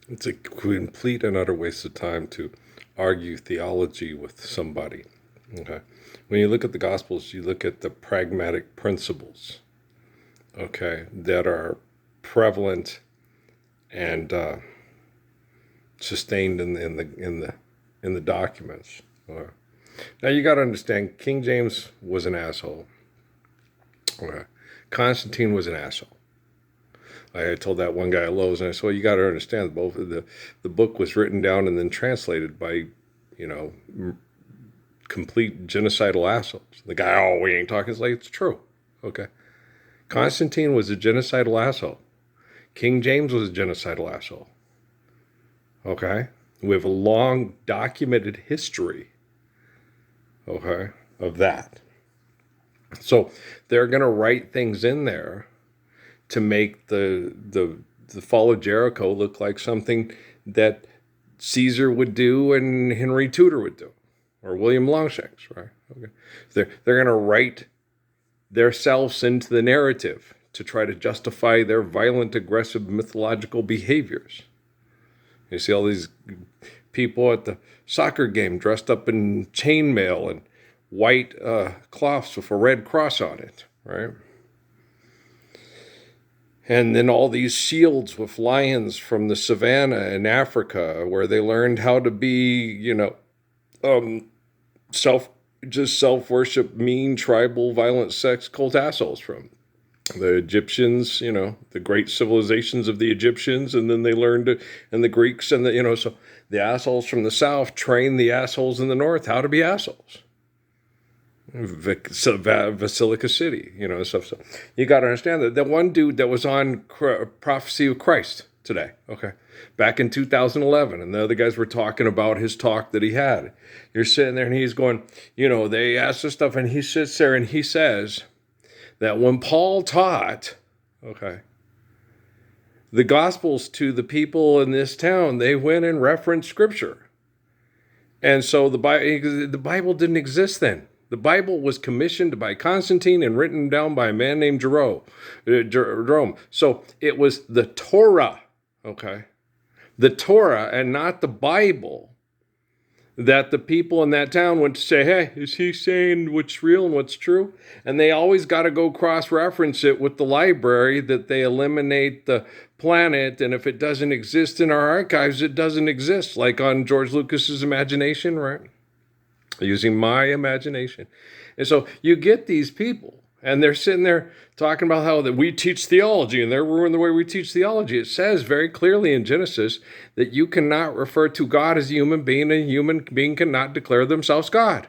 It's a complete and utter waste of time to argue theology with somebody. Okay. When you look at the Gospels, you look at the pragmatic principles, okay, that are prevalent and sustained in the documents. Now you got to understand, King James was an asshole. Okay. Constantine was an asshole. I told that one guy at Lowe's, and I said, well, you got to understand, both of the book was written down and then translated by, you know, complete genocidal assholes. The guy, oh, we ain't talking. It's like, it's true. Okay. Constantine was a genocidal asshole. King James was a genocidal asshole. Okay. We have a long documented history, okay, of that. So they're going to write things in there to make the fall of Jericho look like something that Caesar would do and Henry Tudor would do, or William Longshanks, right? Okay, they're going to write themselves into the narrative to try to justify their violent, aggressive, mythological behaviors. You see all these people at the soccer game dressed up in chainmail and white cloths with a red cross on it, right? And then all these shields with lions from the savannah in Africa, where they learned how to be, self self worship, mean, tribal, violent, sex cult assholes from the Egyptians, the great civilizations of the Egyptians, and then they learned it, and the Greeks, and so the assholes from the South trained the assholes in the North how to be assholes. Basilica City, stuff. So you got to understand that one dude that was on Prophecy of Christ today, okay, back in 2011, and the other guys were talking about his talk that he had. You're sitting there and he's going, they asked this stuff, and he sits there and he says that when Paul taught, okay, the Gospels to the people in this town, they went and referenced Scripture. And so the Bible didn't exist then. The Bible was commissioned by Constantine and written down by a man named Jerome. So it was the Torah, okay? The Torah and not the Bible that the people in that town went to say, hey, is he saying what's real and what's true? And they always got to go cross-reference it with the library, that they eliminate the planet, and if it doesn't exist in our archives, it doesn't exist, like on George Lucas's imagination, right? Using my imagination. And so you get these people, and they're sitting there talking about how that we teach theology, and they're ruining the way we teach theology. It says very clearly in Genesis that you cannot refer to God as a human being. A human being cannot declare themselves God.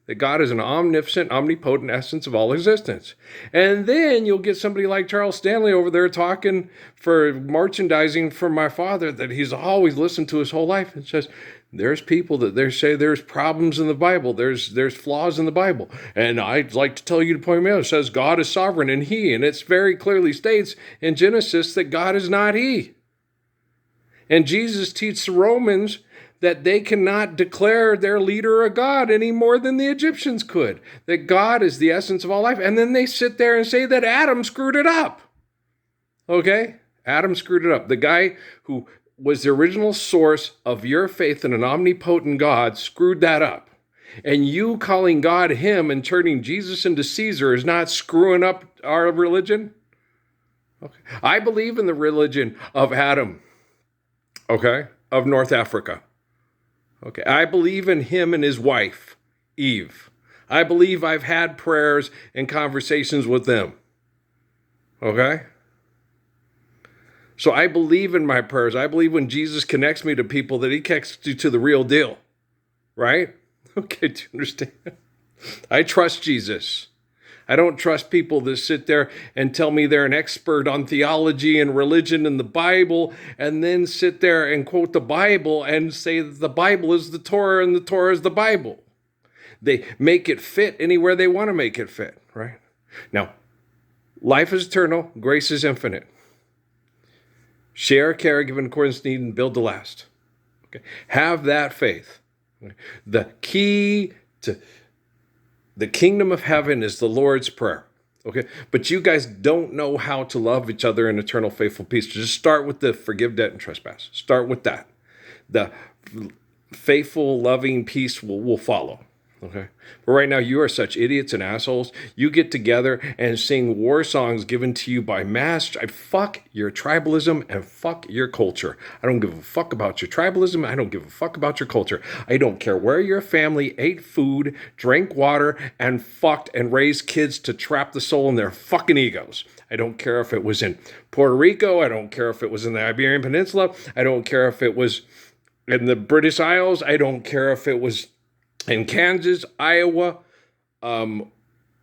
That God is an omnipotent, omnipotent essence of all existence. And then you'll get somebody like Charles Stanley over there talking for merchandising for my father that he's always listened to his whole life, and says, there's people that they say there's problems in the Bible. There's flaws in the Bible. And I'd like to tell you to point me out. It says God is sovereign and he. And it very clearly states in Genesis that God is not he. And Jesus teaches the Romans that they cannot declare their leader a god any more than the Egyptians could. That God is the essence of all life. And then they sit there and say that Adam screwed it up. Okay? Adam screwed it up. The guy who was the original source of your faith in an omnipotent God screwed that up. And you calling God him and turning Jesus into Caesar is not screwing up our religion? Okay. I believe in the religion of Adam, okay, of North Africa. Okay. I believe in him and his wife, Eve. I believe I've had prayers and conversations with them. Okay? So I believe in my prayers. I believe when Jesus connects me to people that he connects to the real deal. Right? Okay, do you understand? I trust Jesus. I don't trust people that sit there and tell me they're an expert on theology and religion and the Bible, and then sit there and quote the Bible and say that the Bible is the Torah and the Torah is the Bible. They make it fit anywhere they want to make it fit, right? Now, life is eternal, grace is infinite. Share, care, give in accordance to need, and build to last. Okay. Have that faith. The key to the kingdom of heaven is the Lord's Prayer. Okay. But you guys don't know how to love each other in eternal, faithful peace. Just start with the forgive debt and trespass. Start with that. The faithful, loving peace will follow. Okay. But right now, you are such idiots and assholes. You get together and sing war songs given to you by mass. Fuck your tribalism and fuck your culture. I don't give a fuck about your tribalism. I don't give a fuck about your culture. I don't care where your family ate food, drank water, and fucked and raised kids to trap the soul in their fucking egos. I don't care if it was in Puerto Rico. I don't care if it was in the Iberian Peninsula. I don't care if it was in the British Isles. I don't care if it was in Kansas, Iowa,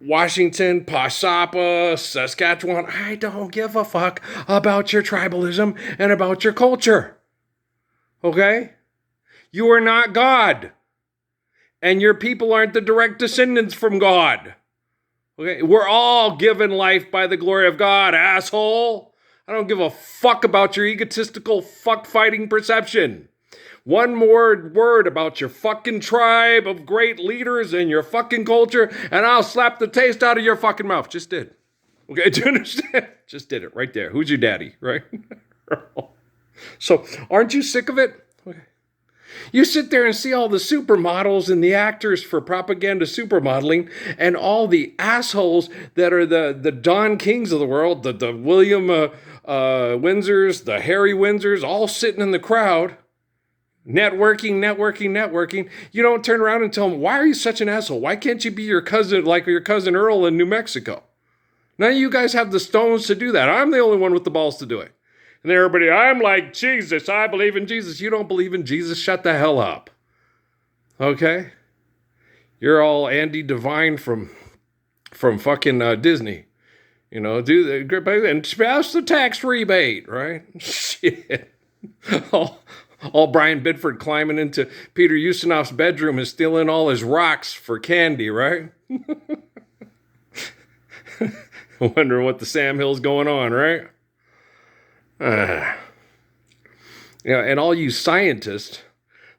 Washington, Passapa, Saskatchewan. I don't give a fuck about your tribalism and about your culture. Okay? You are not God. And your people aren't the direct descendants from God. Okay? We're all given life by the glory of God, asshole. I don't give a fuck about your egotistical fuck-fighting perception. One more word about your fucking tribe of great leaders and your fucking culture, and I'll slap the taste out of your fucking mouth. Just did. Okay, do you understand? Just did it right there. Who's your daddy, right? So, aren't you sick of it? Okay. You sit there and see all the supermodels and the actors for propaganda supermodeling and all the assholes that are the Don Kings of the world, the William Windsors, the Harry Windsors, all sitting in the crowd. Networking. You don't turn around and tell them, why are you such an asshole? Why can't you be your cousin, like your cousin Earl in New Mexico? None of you guys have the stones to do that. I'm the only one with the balls to do it. And everybody, I'm like Jesus. I believe in Jesus. You don't believe in Jesus. Shut the hell up. Okay? You're all Andy Devine from fucking Disney. You know, do the and pass the tax rebate, right? Shit. All Brian Bidford climbing into Peter Usanov's bedroom and stealing all his rocks for candy, right? Wondering what the Sam Hill's going on, right? Yeah, and all you scientists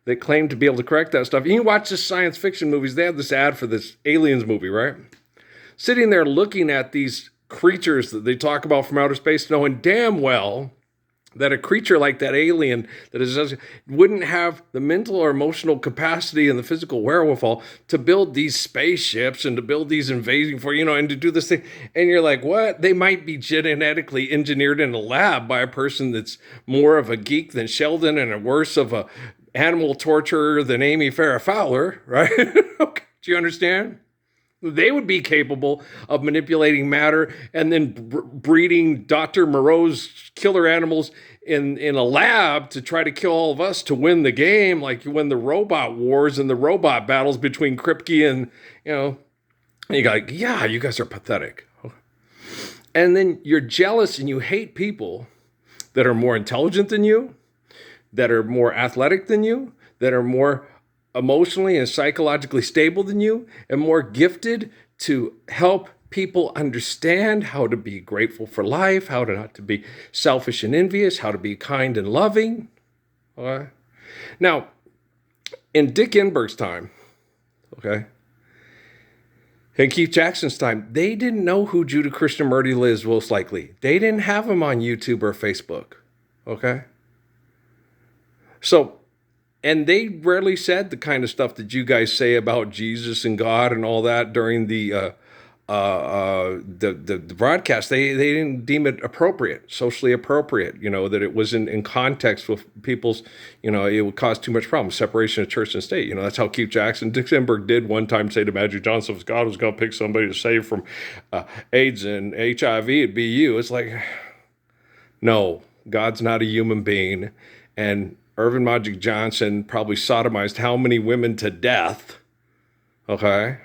that claim to be able to correct that stuff. You watch this science fiction movies, they have this ad for this Aliens movie, right? Sitting there looking at these creatures that they talk about from outer space, knowing damn well that a creature like that alien that is wouldn't have the mental or emotional capacity and the physical wherewithal to build these spaceships and to build these invading for, and to do this thing. And you're like, what? They might be genetically engineered in a lab by a person that's more of a geek than Sheldon and a worse of a animal torturer than Amy Farrah Fowler, right? Do you understand? They would be capable of manipulating matter and then breeding Dr. Moreau's killer animals in a lab to try to kill all of us to win the game, like you win the robot wars and the robot battles between Kripke and, and you go, yeah, you guys are pathetic. And then you're jealous and you hate people that are more intelligent than you, that are more athletic than you, that are more emotionally and psychologically stable than you, and more gifted to help people understand how to be grateful for life, how to not to be selfish and envious, how to be kind and loving. Okay? Now, in Dick Enberg's time, okay, and Keith Jackson's time, they didn't know who Judah Krishnamurti is, most likely. They didn't have him on YouTube or Facebook. Okay? So, and they rarely said the kind of stuff that you guys say about Jesus and God and all that during the broadcast. They didn't deem it appropriate, socially appropriate, that it wasn't in context with people's, it would cause too much problems, separation of church and state. That's how Keith Jackson, Dick Enberg did one time say to Magic Johnson, if God was going to pick somebody to save from AIDS and HIV, it'd be you. It's like, no, God's not a human being. And Irvin Magic Johnson probably sodomized how many women to death, okay?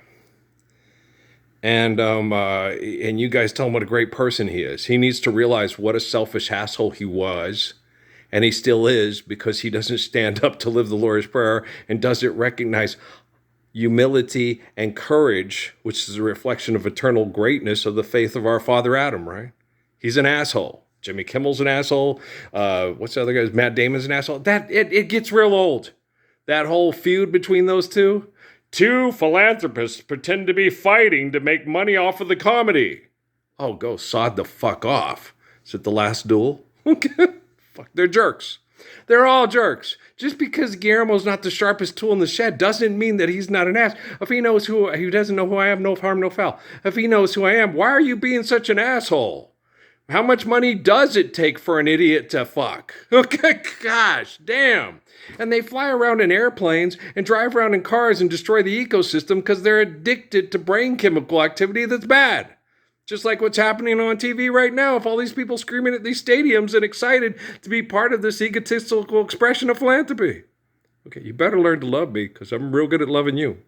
And you guys tell him what a great person he is. He needs to realize what a selfish asshole he was, and he still is, because he doesn't stand up to live the Lord's Prayer and doesn't recognize humility and courage, which is a reflection of eternal greatness of the faith of our father Adam, right? He's an asshole. Jimmy Kimmel's an asshole. What's the other guy's? Matt Damon's an asshole. It gets real old. That whole feud between those two. Two philanthropists pretend to be fighting to make money off of the comedy. Oh, go sod the fuck off. Is it The Last Duel? Fuck, they're jerks. They're all jerks. Just because Guillermo's not the sharpest tool in the shed doesn't mean that he's not an ass. If he knows he doesn't know who I am, no harm, no foul. If he knows who I am, why are you being such an asshole? How much money does it take for an idiot to fuck? Okay, gosh, damn. And they fly around in airplanes and drive around in cars and destroy the ecosystem because they're addicted to brain chemical activity that's bad. Just like what's happening on TV right now, if all these people screaming at these stadiums and excited to be part of this egotistical expression of philanthropy. Okay, you better learn to love me because I'm real good at loving you.